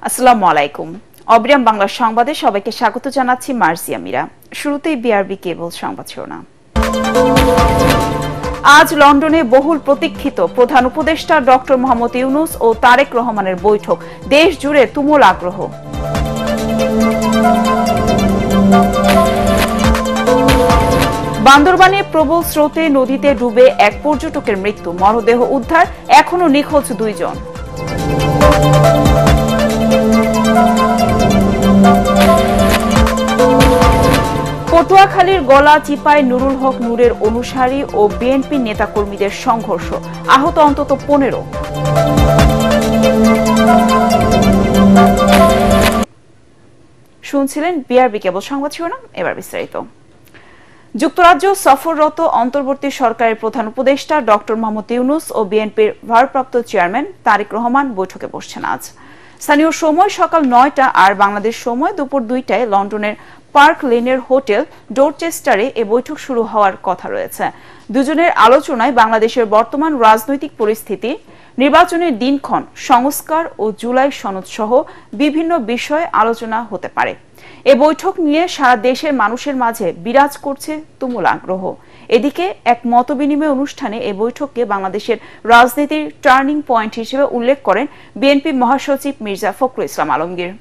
আসসালামু আলাইকুম। অবিরাম বাংলা সংবাদে সবাইকে স্বাগত জানাচ্ছি মার্জিয়া মীরা। শুরুতেই বিআরবি কেবল সংবাদ শিরোনাম। আজ লন্ডনে বহুল প্রতীক্ষিত প্রধান উপদেষ্টা ডক্টর মোহাম্মদ ইউনূস ও তারেক রহমানের বৈঠক, দেশ জুড়ে তুমুল আগ্রহ। বান্দরবানে প্রবল স্রোতে নদীতে ডুবে এক পর্যটকের মৃত্যু, মরদেহ উদ্ধার, এখনো নিখোঁজ 2 জন। পটুয়াখালীর গলাচিপায় নুরুল হক নূরের অনুসারী ও বিএনপি নেতাকর্মীদের সংঘর্ষ, আহত অন্তত 15। শুনছিলেন বিআরবি কেবল সংবাদ শিরোনাম, এবার বিস্তারিত। যুক্তরাজ্য সফররত অন্তর্বর্তী সরকারের প্রধান উপদেষ্টা ডক্টর মোহাম্মদ ইউনূস ও বিএনপির ভারপ্রাপ্ত চেয়ারম্যান তারেক রহমান বৈঠকে বসছেন আজ। স্থানীয় সময় সকাল 9টা আর বাংলাদেশ সময় দুপুর 2টায় লন্ডনের পার্ক লেনের হোটেল ডোরচেস্টারে এ বৈঠক শুরু হওয়ার কথা রয়েছে। দুজনের আলোচনায় বাংলাদেশের বর্তমান রাজনৈতিক পরিস্থিতি, নির্বাচনের দিনক্ষণ, সংস্কার ও জুলাই সনদ সহ বিভিন্ন বিষয়ে আলোচনা হতে পারে। এ বৈঠক নিয়ে সারা দেশের মানুষের মাঝে বিরাজ করছে তুমুল আগ্রহ। এদিকে এক মতবিনিময় অনুষ্ঠানে এ বৈঠককে বাংলাদেশের রাজনীতির টার্নিং পয়েন্ট হিসেবে উল্লেখ করেন বিএনপি মহাসচিব মির্জা ফখরুল ইসলাম আলমগীর।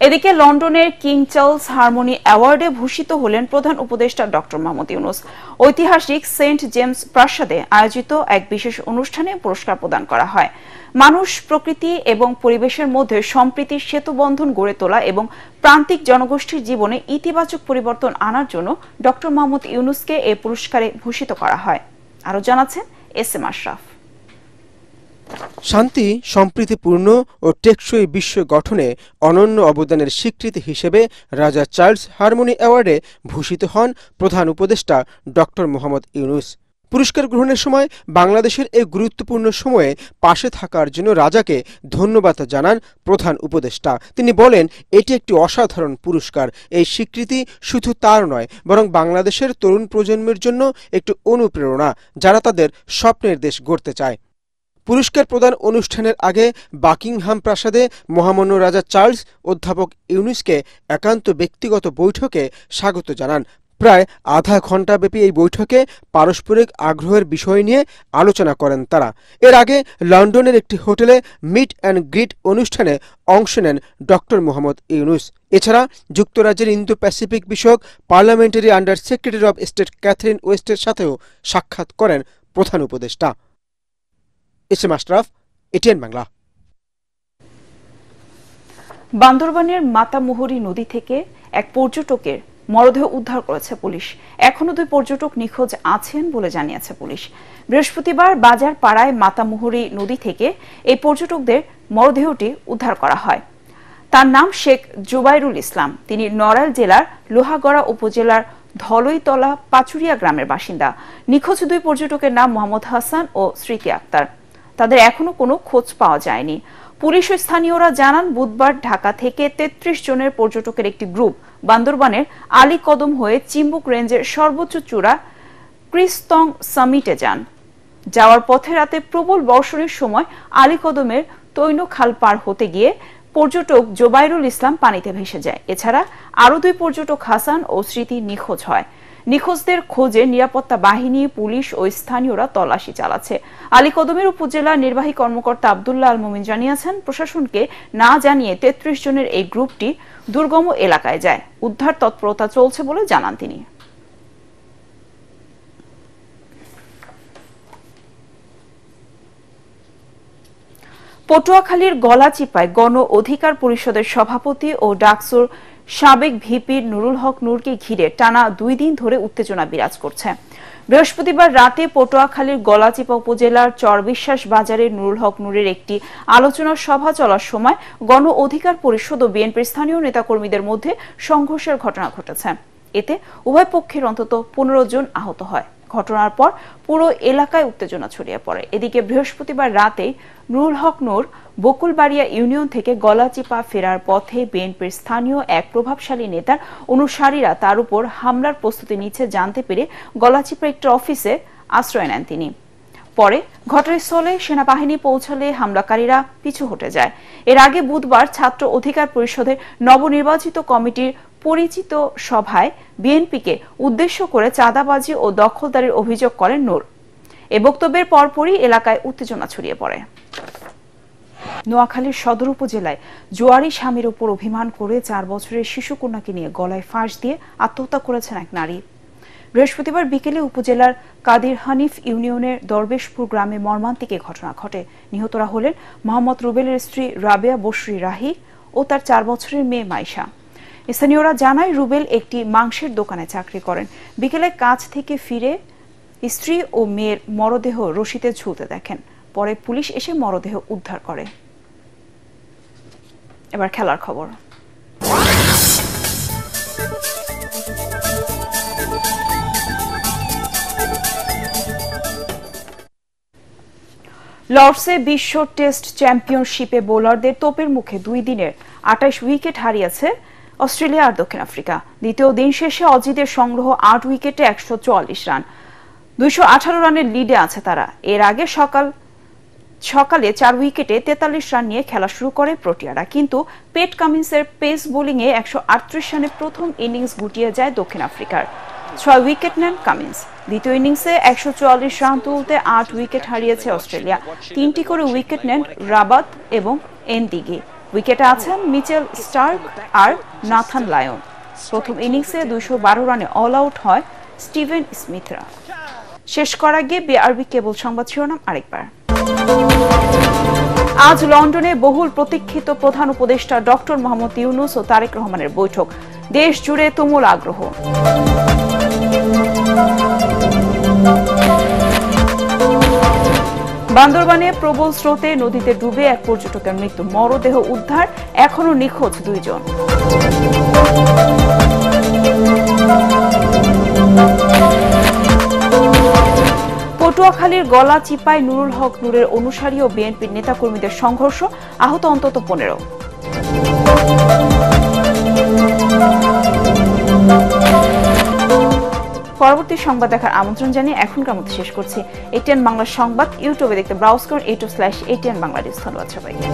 এদিকে লন্ডনের কিং চার্লস হারমোনি অ্যাওয়ার্ডে ভূষিত হলেন প্রধান উপদেষ্টা ডক্টর মোহাম্মদ ইউনূস। ঐতিহাসিক সেন্ট জেমস প্রাসাদে আয়োজিত এক বিশেষ অনুষ্ঠানে পুরস্কার প্রদান করা হয়। মানুষ, প্রকৃতি এবং পরিবেশের মধ্যে সম্প্রীতির সেতুবন্ধন গড়ে তোলা এবং প্রান্তিক জনগোষ্ঠীর জীবনে ইতিবাচক পরিবর্তন আনার জন্য ডক্টর মোহাম্মদ ইউনূসকে এ পুরস্কারে ভূষিত করা হয়। আরও জানাচ্ছেন এস এম আশরাফ। শান্তি, সম্প্রীতিপূর্ণ ও টেকসই বিশ্ব গঠনে অনন্য অবদানের স্বীকৃতি হিসেবে রাজা চার্লস হারমোনি অ্যাওয়ার্ডে ভূষিত হন প্রধান উপদেষ্টা ডক্টর মোহাম্মদ ইউনূস। পুরস্কার গ্রহণের সময় বাংলাদেশের এই গুরুত্বপূর্ণ সময়ে পাশে থাকার জন্য রাজাকে ধন্যবাদ জানান প্রধান উপদেষ্টা। তিনি বলেন, এটি একটি অসাধারণ পুরস্কার। এই স্বীকৃতি শুধু তার নয়, বরং বাংলাদেশের তরুণ প্রজন্মের জন্য একটি অনুপ্রেরণা, যারা তাদের স্বপ্নের দেশ গড়তে চায়। পুরস্কার প্রদান অনুষ্ঠানের আগে বাকিংহাম প্রাসাদে মহামান্য রাজা চার্লস অধ্যাপক ইউনূসকে একান্ত ব্যক্তিগত বৈঠকে স্বাগত জানান। প্রায় আধা ঘণ্টাব্যাপী এই বৈঠকে পারস্পরিক আগ্রহের বিষয় নিয়ে আলোচনা করেন তারা। এর আগে লন্ডনের একটি হোটেলে মিট অ্যান্ড গ্রিট অনুষ্ঠানে অংশ নেন ডক্টর মোহাম্মদ ইউনূস। এছাড়া যুক্তরাজ্যের ইন্দো প্যাসিফিক বিষয়ক parliamentary under secretary of state Catherine ওয়েস্টের সাথেও সাক্ষাৎ করেন প্রধান উপদেষ্টা। S M Ashraf, ATN Bangla. বান্দরবানের মাতামুহুরী নদী থেকে এক পর্যটকের মরদেহ উদ্ধার করেছে পুলিশ। এখনো 2 পর্যটক নিখোঁজ আছেন বলে জানিয়েছে পুলিশ। বৃহস্পতিবার বাজার পাড়ায় মাতামুহুরী নদী থেকে এই পর্যটকদের মরদেহটি উদ্ধার করা হয়। তার নাম শেখ জুবাইরুল ইসলাম। তিনি নড়াইল জেলার লোহাগড়া উপজেলার ধলইতলা পাচুরিয়া গ্রামের বাসিন্দা। নিখোঁজ 2 পর্যটকের নাম মোহাম্মদ হাসান ও স্মৃতি আক্তার। তাদের এখনো কোনো খোঁজ পাওয়া যায়নি। পুলিশ ও স্থানীয়রা জানান, বুধবার ঢাকা থেকে 33 জনের পর্যটকের একটি গ্রুপ বান্দরবানের আলীকদম হয়ে চিম্বুক রেঞ্জের সর্বোচ্চ চূড়া ক্রিস্তং সামিটে যান। যাওয়ার পথে রাতে প্রবল বর্ষণের সময় আলীকদমের তৈন খাল পার হতে গিয়ে পর্যটক জুবাইরুল ইসলাম পানিতে ভেসে যায়। এছাড়া আরও 2 পর্যটক হাসান ও স্মৃতি নিখোঁজ হয়। নিখোঁজদের খোঁজে নিরাপত্তা বাহিনী, পুলিশ ও স্থানীয়রা তল্লাশি চালাচ্ছে। আলীকদমের উপজেলা নির্বাহী কর্মকর্তা আব্দুল্লাহ আল মুমিন জানিয়েছেন, প্রশাসনকে না জানিয়ে 33 জনের এই গ্রুপটি দুর্গম এলাকায় যায়। উদ্ধার তৎপরতা চলছে বলে জানান তিনি। পটুয়াখালীর গলাচিপায় গণ অধিকার পরিষদের সভাপতি ও ডাকসুর সাবেক ভিপি নুরুল হক নূরকে ঘিরে টানা 2 দিন ধরে উত্তেজনা বিরাজ করছে। বৃহস্পতিবার রাতে পটুয়াখালীর গলাচিপা উপজেলার চরবিশ্বাস বাজারে নুরুল হক নূরের একটি আলোচনা সভা চলার সময় গণ অধিকার পরিষদ ও বিএনপির স্থানীয় নেতাকর্মীদের মধ্যে সংঘর্ষের ঘটনা ঘটেছে। এতে উভয় পক্ষের অন্তত 15 জন আহত হয়। ঘটনার পর পুরো এলাকায় উত্তেজনা ছড়িয়ে পড়ে। এদিকে বৃহস্পতিবার রাতে নুরুল হক নূর বকুলবাড়িয়া ইউনিয়ন থেকে গলাচিপা ফেরার পথে বিএনপির স্থানীয় এক প্রভাবশালী নেতার অনুসারীরা তার উপর হামলার প্রস্তুতি নিচ্ছে জানতে পেরে গলাচিপা একটি অফিসে আশ্রয় নেন তিনি। পরে ঘটনাস্থলে সেনাবাহিনী পৌঁছালে হামলাকারীরা পিছু হটে যায়। এর আগে বুধবার ছাত্র অধিকার পরিষদের নবনির্বাচিত কমিটির পরিচিত সভায় বিএনপিকে উদ্দেশ্য করে চাঁদাবাজি ও দখলদারির অভিযোগ করেন নূর। এ বক্তব্যের পরপরই এলাকায় উত্তেজনা ছড়িয়ে পড়ে। নোয়াখালীর সদর উপজেলায় জোয়ারি স্বামীর উপর অভিমান করে 4 বছরের শিশুকন্যাকে নিয়ে গলায় ফাঁস দিয়ে আত্মহত্যা করেছেন এক নারী। বৃহস্পতিবার বিকেলে উপজেলার কাদির হানিফ ইউনিয়নের দরবেশপুর গ্রামে মর্মান্তিক এ ঘটনা ঘটে। নিহতরা হলেন মোহাম্মদ রুবেলের স্ত্রী রাবেয়া বশরি রাহি ও তার 4 বছরের মেয়ে মাইশা। স্থানীয়রা জানায় রুবেল একটি মাংসের দোকানে চাকরি করেন। বিকেলে কাজ থেকে ফিরে স্ত্রী ও মেয়ের মরদেহ রশিতে ঝুলতে দেখেন। পরে পুলিশ এসে মরদেহ উদ্ধার করে। এবার খেলার খবর। লর্ডসে বিশ্ব টেস্ট চ্যাম্পিয়নশিপে বোলারদের তোপের মুখে 2 দিনের 28 উইকেট হারিয়েছে অস্ট্রেলিয়া আর দক্ষিণ আফ্রিকা। দ্বিতীয় দিন শেষে অজিদের সংগ্রহ 8 উইকেটে 144 রান, 218 রানের লিডে আছে তারা। এর আগে সকালে 4 উইকেটে 43 রান নিয়ে খেলা শুরু করে প্রোটিয়ারা, কিন্তু পেট কামিন্সের পেস বোলিংয়ে 138 রানে প্রথম ইনিংস গুটিয়ে যায় দক্ষিণ আফ্রিকার। 6 উইকেট নেন কামিন্স। দ্বিতীয় ইনিংসে 144 রান তুলতে 8 উইকেট হারিয়েছে অস্ট্রেলিয়া। 3টি করে উইকেট নেন রাবাত এবং এনদিগে। উইকেটে আছেন মিচেল স্টার্ক আর নাথান লায়ন। প্রথম ইনিংসে 212 রানে অল আউট হয় স্টিভেন স্মিথরা। শেষ করার আগে বিআরবি কেবল সংবাদ শিরোনাম আরেকবার। আজ লন্ডনে বহুল প্রতীক্ষিত প্রধান উপদেষ্টা ডক্টর মোহাম্মদ ইউনূস ও তারেক রহমানের বৈঠক। দেশ জুড়ে তুমুল আগ্রহ। বান্দরবানে প্রবল স্রোতে নদীতে ডুবে এক পর্যটকের মৃত্যু, মরদেহ উদ্ধার, এখনো নিখোঁজ 2 জন। পটুয়াখালীর গলা চিপায় নুরুল হক নূরের অনুসারী ও বিএনপির নেতাকর্মীদের সংঘর্ষ, আহত অন্তত 15। পরবর্তী সংবাদ দেখার আমন্ত্রণ জানিয়ে এখনকার মতো শেষ করছি। ATN বাংলা সংবাদ ইউটিউবে দেখতে ব্রাউজ করুন youtube/ATN বাংলাদেশ। ধন্যবাদ সবাইকে।